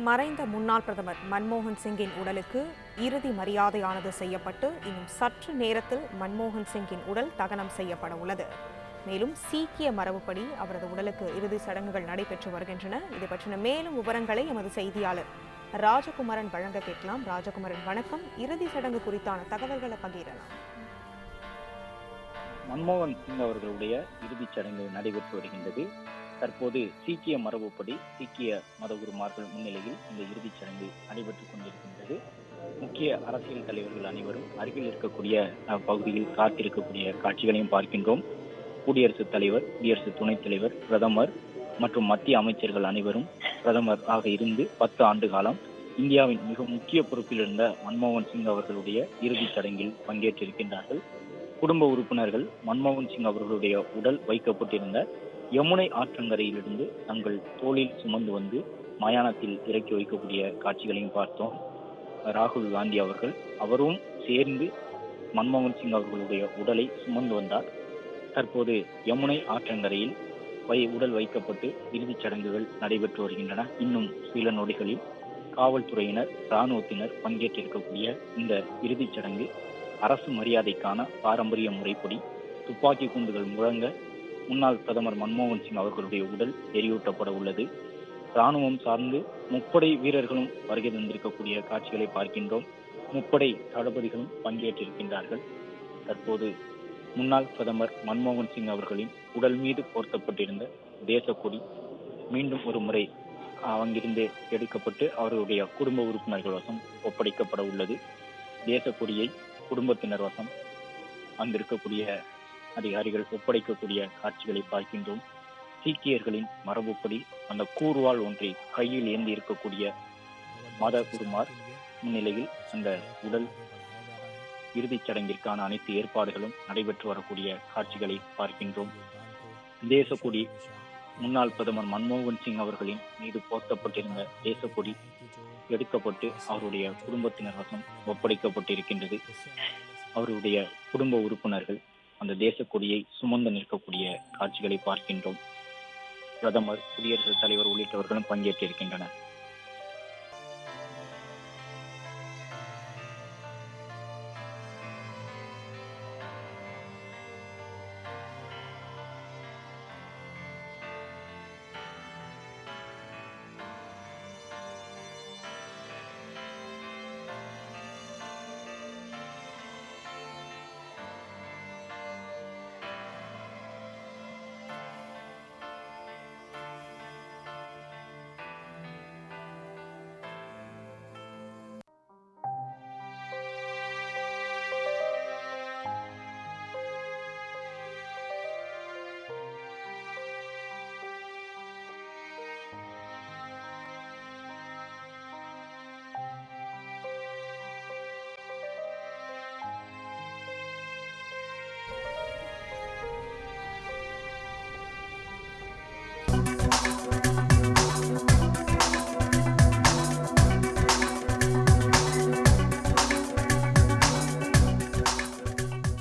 மறைந்த முன்னாள் பிரதமர் மன்மோகன் சிங்கின் உடலுக்கு இறுதி மரியாதையானது செய்யப்பட்டு இன்னும் சற்று நேரத்தில் மன்மோகன் சிங்கின் உடல் தகனம் செய்யப்பட உள்ளது. மேலும் சீக்கிய மரபுப்படி அவரது உடலுக்கு இறுதி சடங்குகள் நடைபெற்று வருகின்றன. இது பற்றின மேலும் விவரங்களை எமது செய்தியாளர் ராஜகுமரன் வழங்க கேட்கலாம். ராஜகுமரன், வணக்கம். இறுதி சடங்கு குறித்தான தகவல்களை பகிரலாம். மன்மோகன் சிங் அவர்களுடைய இறுதிச் சடங்கு நடைபெற்று வருகின்றது. தற்போது சீக்கிய மரபுப்படி சீக்கிய மதகுருமார்கள் முன்னிலையில் இந்த இறுதிச் சடங்கு நடைபெற்றுக் கொண்டிருக்கின்றது. முக்கிய அரசியல் தலைவர்கள் அனைவரும் அருகில் இருக்கக்கூடிய பகுதியில் காத்திருக்கக்கூடிய காட்சிகளையும் பார்க்கின்றோம். குடியரசுத் தலைவர், குடியரசு துணைத் தலைவர், பிரதமர் மற்றும் மத்திய அமைச்சர்கள் அனைவரும் பிரதமர் ஆக இருந்து 10 ஆண்டு காலம் இந்தியாவின் மிக முக்கிய பொறுப்பில் இருந்த மன்மோகன் சிங் அவர்களுடைய இறுதிச் சடங்கில் பங்கேற்றிருக்கின்றார்கள். குடும்ப உறுப்பினர்கள் மன்மோகன் சிங் அவர்களுடைய உடல் வைக்கப்பட்டிருந்த யமுனை ஆற்றங்கரையிலிருந்து தங்கள் தோளில் சுமந்து வந்து மயானத்தில் இறக்கி வைக்கக்கூடிய காட்சிகளையும் பார்த்தோம். ராகுல் காந்தி அவரும் சேர்ந்து மன்மோகன் சிங் அவர்களுடைய உடலை சுமந்து வந்தார். தற்போது யமுனை ஆற்றங்கரையில் உடல் வைக்கப்பட்டு இறுதிச் சடங்குகள் நடைபெற்று வருகின்றன. இன்னும் சில நொடிகளில் காவல்துறையினர், இராணுவத்தினர் பங்கேற்றிருக்கக்கூடிய இந்த இறுதிச் சடங்கு அரசு மரியாதைக்கான பாரம்பரிய முறைப்படி துப்பாக்கி குண்டுகள் முழங்க முன்னாள் பிரதமர் மன்மோகன் சிங் அவர்களுடைய உடல் எரியூட்டப்பட உள்ளது. இராணுவம் சார்ந்து முப்படை வீரர்களும் வருகை தந்திருக்கக்கூடிய காட்சிகளை பார்க்கின்றோம். முப்படை தளபதிகளும் பங்கேற்றிருக்கின்றார்கள். தற்போது முன்னாள் பிரதமர் மன்மோகன் சிங் அவர்களின் உடல் மீது போர்த்தப்பட்டிருந்த தேசக்கொடி மீண்டும் ஒரு முறை அங்கிருந்து எடுக்கப்பட்டு அவர்களுடைய குடும்ப உறுப்பினர்கள் வசம் ஒப்படைக்கப்பட உள்ளது. தேசக்கொடியை குடும்பத்தினர் வசம் அங்கிருக்கக்கூடிய அதிகாரிகள் ஒப்படைக்கக்கூடிய காட்சிகளை பார்க்கின்றோம். சீக்கியர்களின் மரபுப்படி அந்த கூர்வாள் ஒன்றை கையில் ஏந்தி இருக்கக்கூடிய மத குருமார் முன்னிலையில் அந்த உடல் இறுதிச் சடங்கிற்கான அனைத்து ஏற்பாடுகளும் நடைபெற்று வரக்கூடிய காட்சிகளை பார்க்கின்றோம். தேசக்கொடி முன்னாள் பிரதமர் மன்மோகன் சிங் அவர்களின் மீது போர்த்தப்பட்டிருந்த தேசக்கொடி எடுக்கப்பட்டு அவருடைய குடும்பத்தினர் வசம் ஒப்படைக்கப்பட்டிருக்கின்றது. அவருடைய குடும்ப உறுப்பினர்கள் அந்த தேசக்கொடியை சுமந்து நிற்கக்கூடிய காட்சிகளை பார்க்கின்றோம். பிரதமர், குடியரசுத் தலைவர் உள்ளிட்டவர்களும் பங்கேற்றிருக்கின்றனர்.